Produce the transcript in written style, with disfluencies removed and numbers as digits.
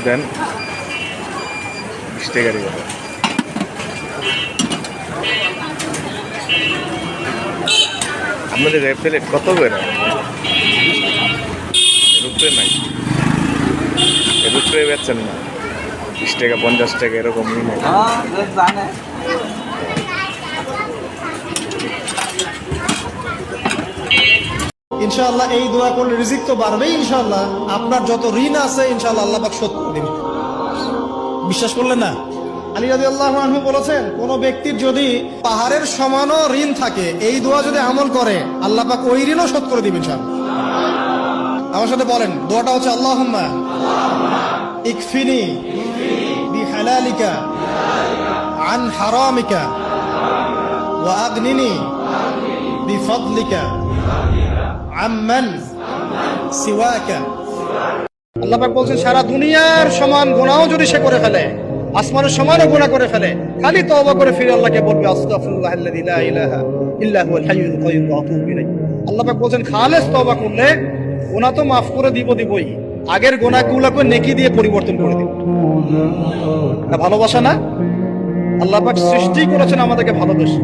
দেন 20 টাকা দিয়ে। আপনাদের প্লেট কত করে? রুপে নাই, রুপে বেচছেন না, 20 টাকা 50 টাকা এরকম নেই। ইনশাআল্লাহ এই দোয়া করলে রিজিক তো বাড়বেই ইনশাআল্লাহ। আপনার যত ঋণ আছে ইনশাআল্লাহ আল্লাহ পাক শোধ করে দিবেন। বিশ্বাস করলেন না? আলী রাদিয়াল্লাহু আনহু বলেছেন, কোন ব্যক্তির যদি পাহাড়ের সমানও ঋণ থাকে, এই দোয়া যদি আমল করে আল্লাহ পাক ওই ঋণও শোধ করে দিবেন ইনশাআল্লাহ। আমার সাথে বলেন, দোয়াটা হচ্ছে আল্লাহুম্মা ইকফিনি বিহালালিকা আন হারামিকা ওয়া আগনিনি বিফদলিকা আম্মান সিওয়াকা। আল্লাহ পাক বলছেন, সারা দুনিয়ার সমান গুনাহও যদি সে করে ফেলে, আসমানের সমানও গুনাহ করে ফেলে, খালি তওবা করে ফিরে আল্লাহকে বলবে আস্তাগফিরুল্লাহাল্লাযী লা ইলাহা ইল্লা হুয়াল হাইয়ুল কাইয়্যুম ওয়া আতুবু ইলাইহি। আল্লাহ পাক বলছেন, খালেস তওবা করলে গুনাহ তো মাফ করে দিবই, আগের গুনাহগুলোকে নেকি দিয়ে পরিবর্তন করে দিব। এটা ভালোবাসা না? আল্লাহ পাক সৃষ্টি করেছেন আমাদেরকে ভালোবেসে।